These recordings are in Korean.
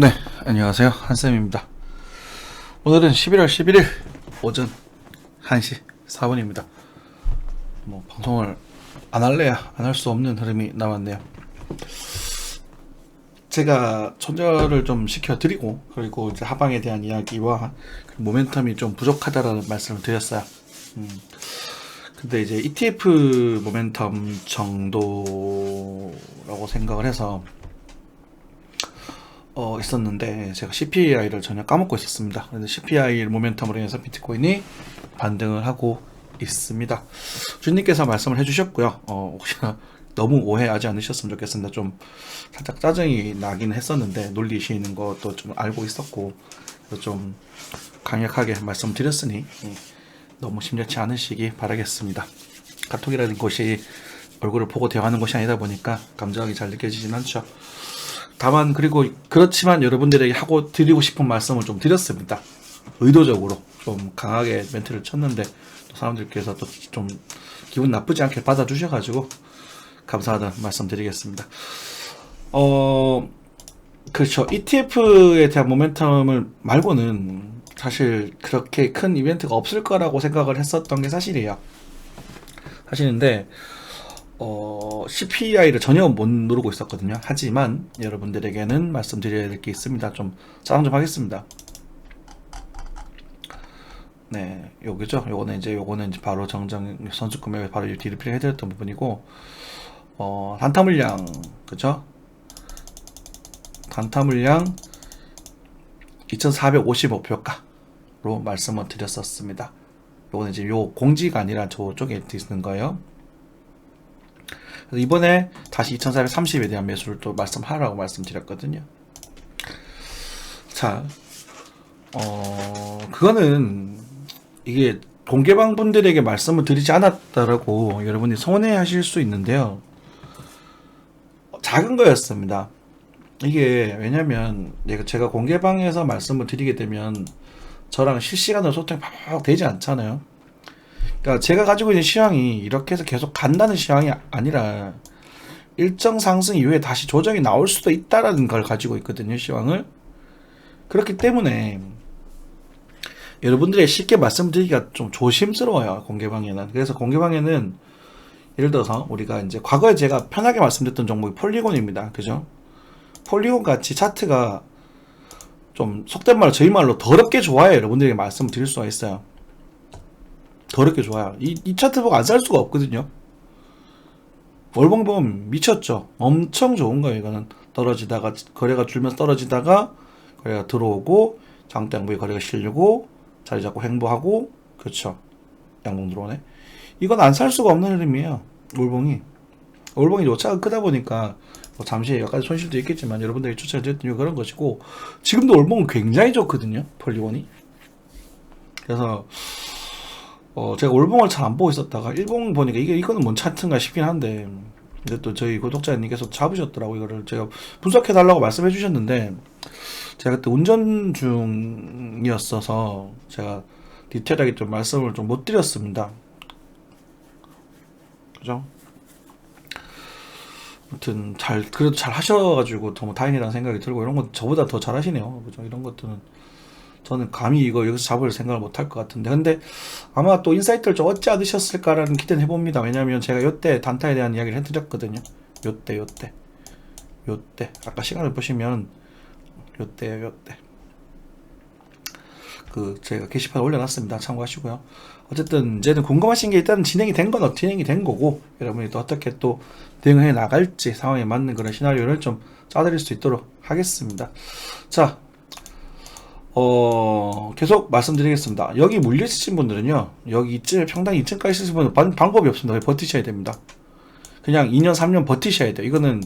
네, 안녕하세요. 한쌤입니다. 오늘은 11월 11일 오전 1시 4분입니다. 방송을 안 할래야 안 할 수 없는 흐름이 남았네요. 제가 손절을 좀 시켜드리고, 그리고 이제 하방에 대한 이야기와 모멘텀이 좀 부족하다라는 말씀을 드렸어요. 근데 이제 ETF 모멘텀 정도라고 생각을 해서 있었는데 제가 CPI를 전혀 까먹고 있었습니다. 그런데 CPI 모멘텀으로 인해서 비트코인이 반등을 하고 있습니다. 주님께서 말씀을 해주셨고요. 혹시나 너무 오해하지 않으셨으면 좋겠습니다. 좀 살짝 짜증이 나긴 했었는데 놀리시는 것도 좀 알고 있었고, 그래서 좀 강력하게 말씀드렸으니 너무 심려치 않으시기 바라겠습니다. 카톡이라는 곳이 얼굴을 보고 대화하는 것이 아니다 보니까 감정이 잘 느껴지진 않죠. 다만 그렇지만 여러분들에게 하고 드리고 싶은 말씀을 좀 드렸습니다. 의도적으로 좀 강하게 멘트를 쳤는데 또 사람들께서 또 좀 기분 나쁘지 않게 받아주셔가지고 감사하다는 말씀 드리겠습니다. 그렇죠. ETF에 대한 모멘텀을 말고는 사실 그렇게 큰 이벤트가 없을 거라고 생각을 했었던 게 사실이에요. 사실인데 CPI를 전혀 못 누르고 있었거든요. 하지만 여러분들에게는 말씀드려야 될 게 있습니다. 좀 자랑 좀 하겠습니다. 네, 요거는 이제 바로 정정 선수 금액을 바로 디리플 해드렸던 부분이고, 단타 물량, 그죠? 단타 물량 2,455표가로 말씀을 드렸었습니다. 요거는 이제 요 공지가 아니라 저쪽에 있는 거예요. 그래서 이번에 다시 2,430에 대한 매수를 또 말씀하라고 말씀드렸거든요. 자, 그거는 이게 공개방 분들에게 말씀을 드리지 않았다라고 여러분이 서운해 하실 수 있는데요. 작은 거였습니다. 이게 왜냐면 제가 공개방에서 말씀을 드리게 되면 저랑 실시간으로 소통이 팍 되지 않잖아요. 그러니까 제가 가지고 있는 시황이 이렇게 해서 계속 간다는 시황이 아니라 일정 상승 이후에 다시 조정이 나올 수도 있다라는 걸 가지고 있거든요, 시황을. 그렇기 때문에 여러분들의 쉽게 말씀드리기가 좀 조심스러워요, 공개방에는. 그래서 공개방에는 예를 들어서 우리가 이제 과거에 제가 편하게 말씀드렸던 종목이 폴리곤입니다. 그죠? 폴리곤 같이 차트가 좀 속된 말로 저희 말로 더럽게 좋아요. 여러분들에게 말씀을 드릴 수가 있어요. 더럽게 좋아요. 이 차트 보고 안 살 수가 없거든요. 월봉 보면 미쳤죠. 엄청 좋은 거예요. 이거는 떨어지다가 거래가 줄면서 떨어지다가 거래가 들어오고 장대 양봉이 거래가 실리고 자리 잡고 횡보하고, 그렇죠. 양봉 들어오네. 이건 안 살 수가 없는 흐름이에요. 월봉이 오차가 크다 보니까 잠시 약간 손실도 있겠지만 여러분들이 추천해드렸던 그런 것이고, 지금도 월봉은 굉장히 좋거든요, 폴리곤이. 그래서 제가 월봉을 잘 안 보고 있었다가 일봉 보니까 이거는 뭔 차트인가 싶긴 한데, 근데 또 저희 구독자님께서 잡으셨더라고. 이거를 제가 분석해 달라고 말씀해 주셨는데 제가 그때 운전 중이었어서 제가 디테일하게 좀 말씀을 좀 못 드렸습니다. 그죠? 아무튼 그래도 잘 하셔가지고 너무 다행이라는 생각이 들고, 이런 거 저보다 더 잘 하시네요. 그죠? 이런 것들은 저는 감히 이거 여기서 잡을 생각을 못 할 것 같은데, 근데 아마 또 인사이트를 좀 얻지 않으셨을까라는 기대는 해봅니다. 왜냐면 제가 요때 단타에 대한 이야기를 해드렸거든요. 요때 아까 시간을 보시면 요때 제가 게시판에 올려놨습니다. 참고하시고요. 어쨌든 이제는 궁금하신 게 일단 진행이 된 거고, 여러분이 또 어떻게 또 대응해 나갈지 상황에 맞는 그런 시나리오를 좀 짜드릴 수 있도록 하겠습니다. 자, 계속 말씀드리겠습니다. 여기 물려있으신 분들은요, 여기 이쯤에 평당 2층까지 쓰신 분은 방법이 없습니다. 버티셔야 됩니다. 그냥 2년 3년 버티셔야 돼요. 이거는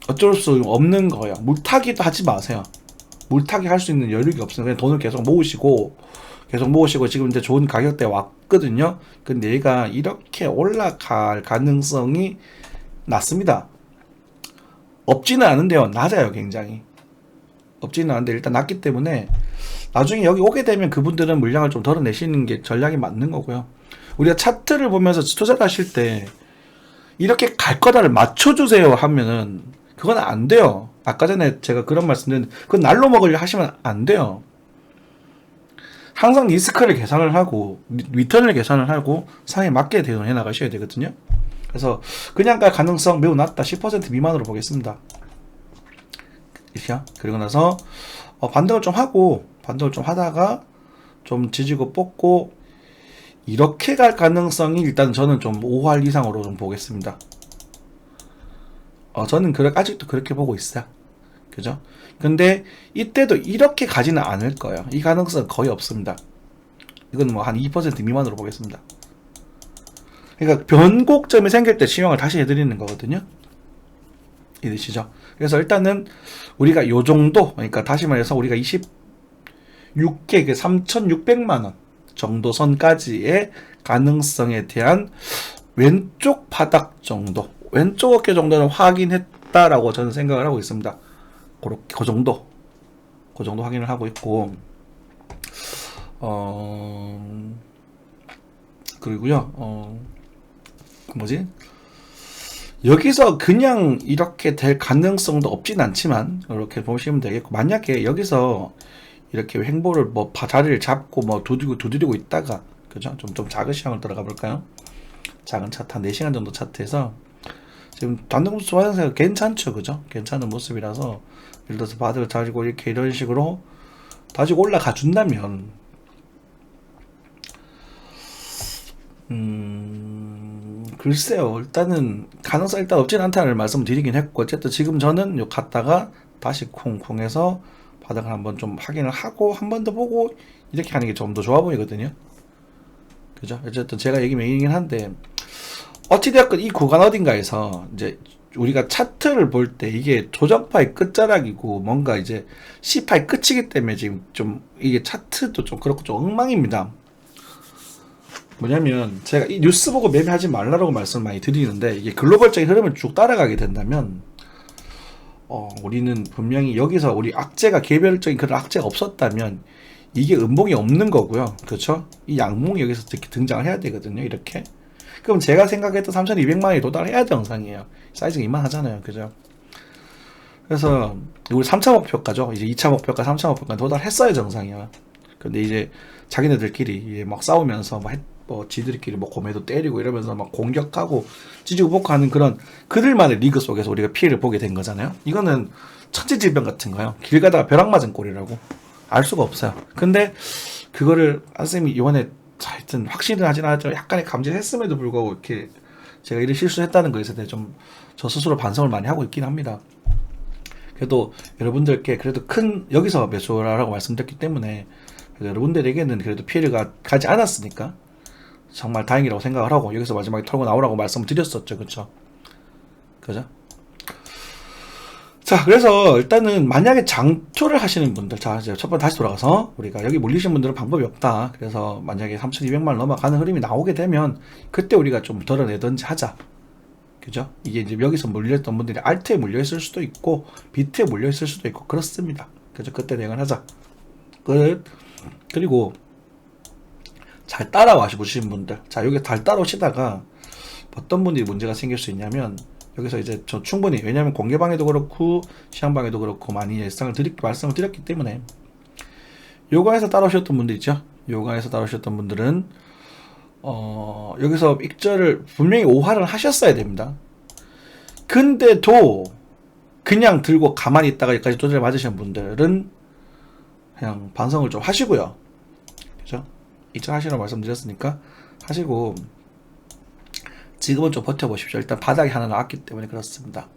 어쩔 수 없는 거예요. 물타기도 하지 마세요. 물타기 할 수 있는 여력이 없어요. 그냥 돈을 계속 모으시고 지금 이제 좋은 가격대에 왔거든요. 근데 얘가 이렇게 올라갈 가능성이 낮습니다. 없지는 않은데요, 낮아요. 굉장히 없지는 않은데 일단 낮기 때문에 나중에 여기 오게 되면 그분들은 물량을 좀 덜어내시는 게 전략이 맞는 거고요. 우리가 차트를 보면서 투자를 하실 때 이렇게 갈 거다를 맞춰주세요 하면은 그건 안 돼요. 아까 전에 제가 그런 말씀드렸는데 그건 날로 먹으려 하시면 안 돼요. 항상 리스크를 계산을 하고 리턴을 계산을 하고 상에 맞게 대응해 나가셔야 되거든요. 그래서 그냥 갈 가능성 매우 낮다. 10% 미만으로 보겠습니다. 그리고 나서 반등을 좀 하고 반등을 좀 하다가 좀 지지고 뽑고 이렇게 갈 가능성이 일단 저는 좀 5할 이상으로 좀 보겠습니다. 저는 아직도 그렇게 보고 있어요. 그죠? 근데 이때도 이렇게 가지는 않을 거예요. 이 가능성은 거의 없습니다. 이건 뭐 한 2% 미만으로 보겠습니다. 그러니까 변곡점이 생길 때 시황을 다시 해드리는 거거든요. 이해되시죠? 그래서 일단은 우리가 요 정도, 그러니까 다시 말해서 우리가 26개 3,600만 원 정도 선까지의 가능성에 대한 왼쪽 바닥 정도, 왼쪽 어깨 정도는 확인했다라고 저는 생각을 하고 있습니다. 그 정도 확인을 하고 있고, 그리고요, 여기서 그냥 이렇게 될 가능성도 없진 않지만, 이렇게 보시면 되겠고, 만약에 여기서 이렇게 횡보를 뭐 자리를 잡고 뭐 두드리고 있다가, 그죠? 좀 작은 시장을 들어가 볼까요? 작은 차트 한 4시간 정도 차트에서 지금 단독주수 화장세가 괜찮죠, 그죠? 괜찮은 모습이라서 예를 들어서 바닥을 다지고 이렇게 이런 식으로 다지고 올라가 준다면 글쎄요, 일단은 가능성 일단 없진 않다는 말씀을 드리긴 했고, 어쨌든 지금 저는 요 갔다가 다시 콩콩해서 바닥을 한번 좀 확인을 하고 한 번 더 보고 이렇게 하는 게 좀 더 좋아 보이거든요. 그죠? 어쨌든 제가 얘기 메인이긴 한데, 어찌되었건 이 구간 어딘가에서 이제 우리가 차트를 볼 때 이게 조정파의 끝자락이고 뭔가 이제 C파의 끝이기 때문에 지금 좀 이게 차트도 좀 그렇고 좀 엉망입니다. 뭐냐면 제가 이 뉴스 보고 매매하지 말라고 말씀을 많이 드리는데, 이게 글로벌적인 흐름을 쭉 따라가게 된다면 우리는 분명히 여기서 우리 악재가 개별적인 그런 악재가 없었다면 이게 음봉이 없는 거고요. 그렇죠? 이 양봉이 여기서 이렇게 등장을 해야 되거든요. 이렇게. 그럼 제가 생각했던 3,200만 원이 도달해야 정상이에요. 사이즈가 이만하잖아요. 그죠? 그래서 우리 3차 목표가죠. 이제 2차 목표가 3차 목표가 도달했어야 정상이야. 근데 이제 자기네들끼리 막 싸우면서 뭐 지들끼리 뭐 고매도 때리고 이러면서 막 공격하고 찌지고 볶고 그런 그들만의 리그 속에서 우리가 피해를 보게 된 거잖아요. 이거는 천재질병 같은 거예요. 길 가다가 벼락 맞은 꼴이라고. 알 수가 없어요. 근데 그거를 선생님이 이번에 하여튼 확신을 하진 않았지만 약간의 감지했음에도 불구하고 이렇게 제가 이런 실수했다는 거에 대해 좀 저 스스로 반성을 많이 하고 있긴 합니다. 그래도 여러분들께 그래도 큰 여기서 매수하라고 말씀드렸기 때문에 여러분들에게는 그래도 피해가 가지 않았으니까 정말 다행이라고 생각을 하고 여기서 마지막에 털고 나오라고 말씀을 드렸었죠. 그쵸? 그죠? 자, 그래서 일단은 만약에 장투를 하시는 분들, 자, 이제 첫 번째 다시 돌아가서 우리가 여기 몰리신 분들은 방법이 없다. 그래서 만약에 3,200만 원 넘어가는 흐름이 나오게 되면 그때 우리가 좀 덜어내든지 하자. 그죠? 이게 이제 여기서 물려있던 분들이 알트에 물려있을 수도 있고 비트에 물려있을 수도 있고 그렇습니다. 그죠? 그때 대응을 하자. 그리고 잘 따라와 보시는 분들, 자, 여기 잘 따라오시다가 어떤 분들이 문제가 생길 수 있냐면, 여기서 이제 저 충분히, 왜냐면 공개방에도 그렇고 시향방에도 그렇고 많이 말씀을 드렸기 때문에 요가에서 따라오셨던 분들 있죠. 요가에서 따라오셨던 분들은 여기서 익절을 분명히 5할을 하셨어야 됩니다. 근데도 그냥 들고 가만히 있다가 여기까지 조절 맞으신 분들은 그냥 반성을 좀 하시고요. 그죠? 입장하시라고 말씀드렸으니까 하시고 지금은 좀 버텨보십시오. 일단 바닥이 하나 나왔기 때문에 그렇습니다.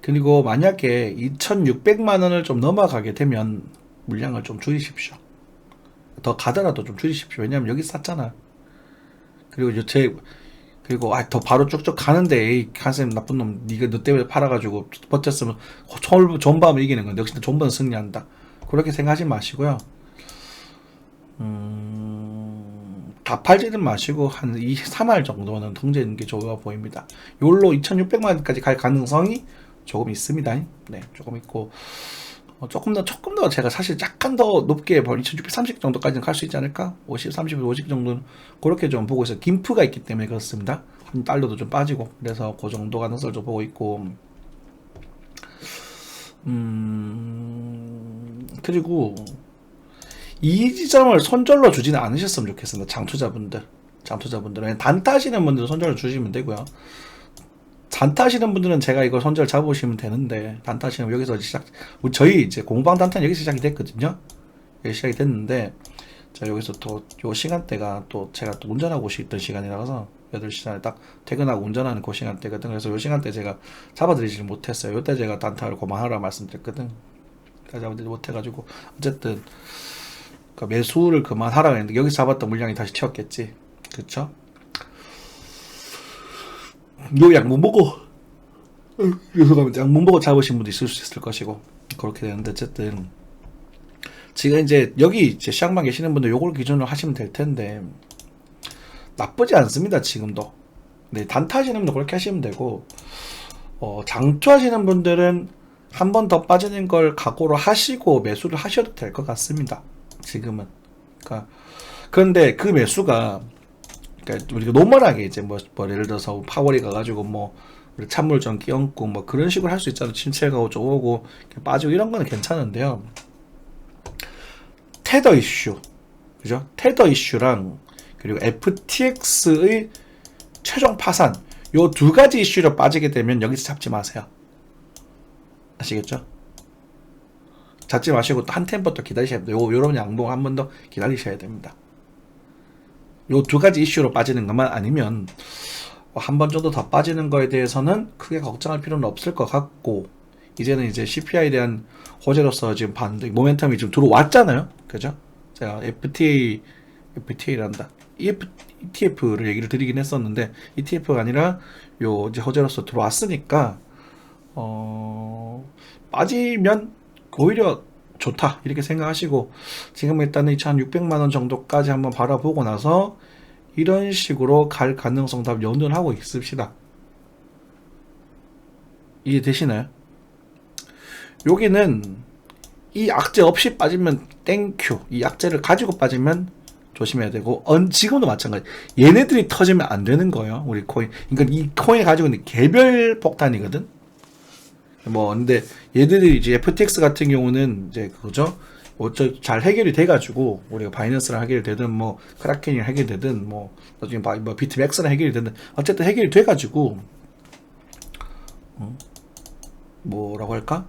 그리고 만약에 2,600만 원을 좀 넘어가게 되면 물량을 좀 줄이십시오. 더 가더라도 좀 줄이십시오. 왜냐면 여기 쌌잖아. 그리고 더 바로 쭉쭉 가는데 한쌤 나쁜 놈 니가 너 때문에 팔아가지고 버텼으면 존버하면 이기는 건데 역시 존버는 승리한다. 그렇게 생각하지 마시고요. 다 팔지는 마시고 한 3할 정도는 통제하는 게 좋아 보입니다. 요걸로 2,600만 원까지 갈 가능성이 조금 있습니다. 네, 조금 있고 조금 더 제가 사실 약간 더 높게 2630 정도까지는 갈 수 있지 않을까? 50, 30, 50 정도는 그렇게 좀 보고 있어요. 김프가 있기 때문에 그렇습니다. 달러도 좀 빠지고 그래서 그 정도 가능성을 좀 보고 있고 그리고 이 지점을 손절로 주지는 않으셨으면 좋겠습니다. 장투자분들은 단타 하시는 분들은 손절을 주시면 되고요. 단타 하시는 분들은 제가 이걸 손절 잡으시면 되는데 단타 하시면 여기서 저희 이제 공방 단타는 여기서 시작이 됐거든요. 여기 시작이 됐는데 자 여기서 또 요 시간대가 또 제가 또 운전하고 있던 시간이라서 8시 전에 딱 퇴근하고 운전하는 그 시간대거든. 그래서 요 시간대 제가 잡아드리지 못했어요. 요때 제가 단타를 그만하라 말씀드렸거든. 잡아드리지 못해가지고 어쨌든 그 매수를 그만하라고 했는데 여기서 잡았던 물량이 다시 튀었겠지. 그쵸? 요 양문 보고 양문 보고 잡으신 분도 있을 수 있을 것이고 그렇게 되는데 어쨌든 지금 이제 여기 이제 시장만 계시는 분들 요걸 기준으로 하시면 될 텐데 나쁘지 않습니다. 지금도 네, 단타 하시는 분들 그렇게 하시면 되고 장투 하시는 분들은 한 번 더 빠지는 걸 각오로 하시고 매수를 하셔도 될 것 같습니다. 지금은 그런데 그 매수가 그러니까 우리가 노멀하게 이제 뭐 예를 들어서 파월이 가가지고 뭐 찬물 좀 끼얹고 뭐 그런 식으로 할 수 있잖아요. 침체가 좀 오고 빠지고 이런 거는 괜찮은데요. 테더 이슈, 그죠? 테더 이슈랑 그리고 FTX의 최종 파산 요 두 가지 이슈로 빠지게 되면 여기서 잡지 마세요. 아시겠죠? 잡지 마시고 또 한 템포 더 기다리셔야 돼요. 요런 양봉 한 번 더 기다리셔야 됩니다. 요 두 가지 이슈로 빠지는 것만 아니면 한 번 정도 더 빠지는 거에 대해서는 크게 걱정할 필요는 없을 것 같고 이제는 이제 CPI에 대한 호재로서 지금 반등 모멘텀이 좀 들어왔잖아요. 그죠? 제가 FTA란다. ETF를 얘기를 드리긴 했었는데 ETF가 아니라 요 이제 호재로서 들어왔으니까 빠지면 오히려 좋다 이렇게 생각하시고 지금 일단은 2,600만원 정도까지 한번 바라보고 나서 이런 식으로 갈 가능성 다 연구를 하고 있읍시다. 이해되시나요? 여기는 이 악재 없이 빠지면 땡큐, 이 악재를 가지고 빠지면 조심해야 되고 지금도 마찬가지. 얘네들이 터지면 안 되는 거예요. 우리 코인. 그러니까 이 코인이 가지고 있는 개별 폭탄이거든. 뭐 근데 얘들이 이제 FTX 같은 경우는 이제 그거죠. 잘 해결이 돼가지고 우리가 바이낸스랑 해결이 되든 뭐 크라켄이랑 해결이 되든 뭐 나중에 뭐 비트맥스랑 해결이 되든 어쨌든 해결이 돼가지고 뭐라고 할까?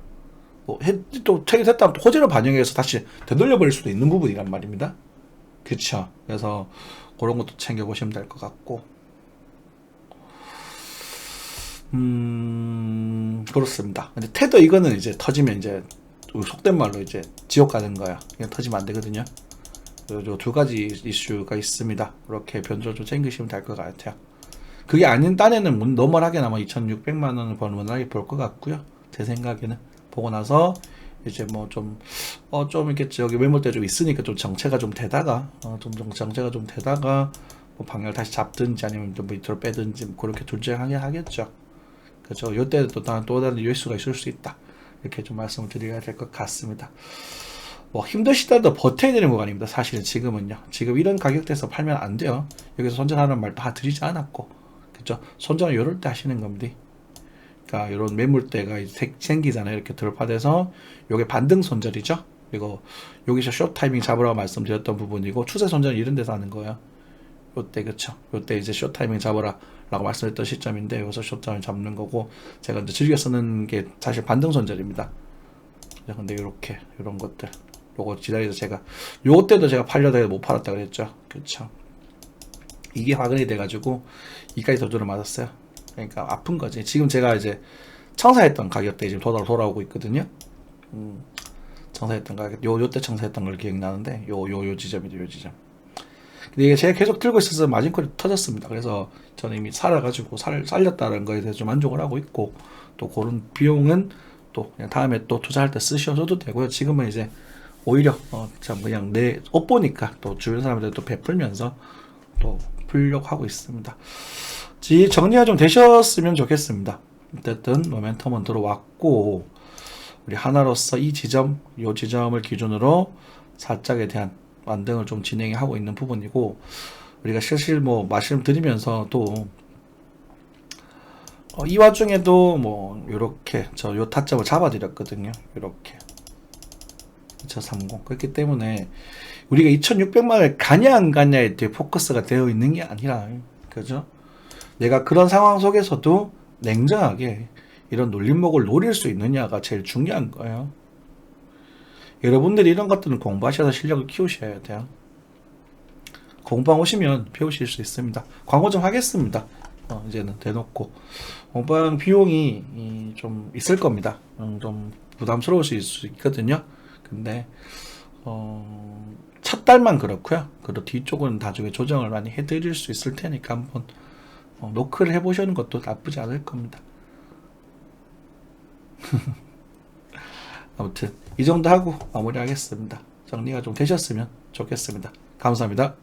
또 해결됐다면 또 호재를 반영해서 다시 되돌려버릴 수도 있는 부분이란 말입니다. 그쵸? 그래서 그런 것도 챙겨보시면 될 것 같고 그렇습니다. 근데 테더 이거는 이제 터지면 이제 속된 말로 이제 지옥 가는 거야. 그냥 터지면 안 되거든요. 요 두 가지 이슈가 있습니다. 그렇게 변조 좀 챙기시면 될 것 같아요. 그게 아닌 딴에는 노멀하게나마 2,600만 원을 무난하게 볼 것 같고요. 제 생각에는 보고 나서 이제 뭐 좀 이렇게 저기 매물대 좀 있으니까 좀 정체가 좀 되다가 정체가 좀 되다가 뭐 방향을 다시 잡든지 아니면 좀 밑으로 빼든지 뭐 그렇게 둘 중에 하겠죠. 그렇죠. 요때 또 다른 뉴스가 있을 수 있다. 이렇게 좀 말씀을 드려야 될 것 같습니다. 뭐 힘드시다도 버텨야 되는 거 아닙니다. 사실은 지금은요. 지금 이런 가격대에서 팔면 안 돼요. 여기서 손절하는 말 다 드리지 않았고, 그렇죠. 손절은 요럴 때 하시는 겁니다. 그러니까 이런 매물대가 생기잖아요. 이렇게 돌파돼서 요게 반등 손절이죠. 그리고 여기서 숏 타이밍 잡으라고 말씀드렸던 부분이고 추세 손절은 이런 데서 하는 거예요. 요때 그쵸. 요때 이제 숏 타이밍 잡아라 라고 말씀드렸던 시점인데 여기서 숏 타이밍 잡는 거고 제가 이제 즐겨 쓰는 게 사실 반등 손절입니다. 근데 요렇게 이런 것들 요거 기다려서 제가 요때도 제가 팔려다 못 팔았다 그랬죠. 그쵸. 이게 화근이 돼가지고 이까지 도전을 맞았어요. 그러니까 아픈 거지. 지금 제가 이제 청사했던 가격대 지금 돌아오고 있거든요. 청사했던 가격 요때 청사했던 걸 기억나는데 요 지점이죠. 요 지점. 근데 이게 제가 계속 들고 있어서 마진콜이 터졌습니다. 그래서 저는 이미 살아가지고 살렸다는 거에 대해서 좀 만족을 하고 있고 또 그런 비용은 또 그냥 다음에 또 투자할 때 쓰셔도 되고요. 지금은 이제 오히려 참 그냥 내 옷 보니까 또 주변 사람들 또 베풀면서 또 풀려고 하고 있습니다. 정리가 좀 되셨으면 좋겠습니다. 어쨌든 모멘텀은 들어왔고 우리 하나로서 이 지점, 요 지점을 기준으로 사짝에 대한 완등을 좀 진행하고 있는 부분이고, 우리가 실실 뭐 말씀드리면서 또 이 와중에도 뭐 요렇게 요 타점을 잡아드렸거든요. 요렇게 2030. 그렇기 때문에 우리가 2600만을 가냐 안 가냐에 대해 포커스가 되어 있는 게 아니라, 그죠? 내가 그런 상황 속에서도 냉정하게 이런 놀림목을 노릴 수 있느냐가 제일 중요한 거예요. 여러분들이 이런 것들은 공부하셔서 실력을 키우셔야 돼요. 공방 오시면 배우실 수 있습니다. 광고 좀 하겠습니다. 이제는 대놓고 공방 비용이 좀 있을 겁니다. 좀 부담스러울 수 있거든요. 근데 첫 달만 그렇고요. 그리고 뒤쪽은 나중에 조정을 많이 해드릴 수 있을 테니까 한번 노크를 해보시는 것도 나쁘지 않을 겁니다. 아무튼 이 정도 하고 마무리하겠습니다. 정리가 좀 되셨으면 좋겠습니다. 감사합니다.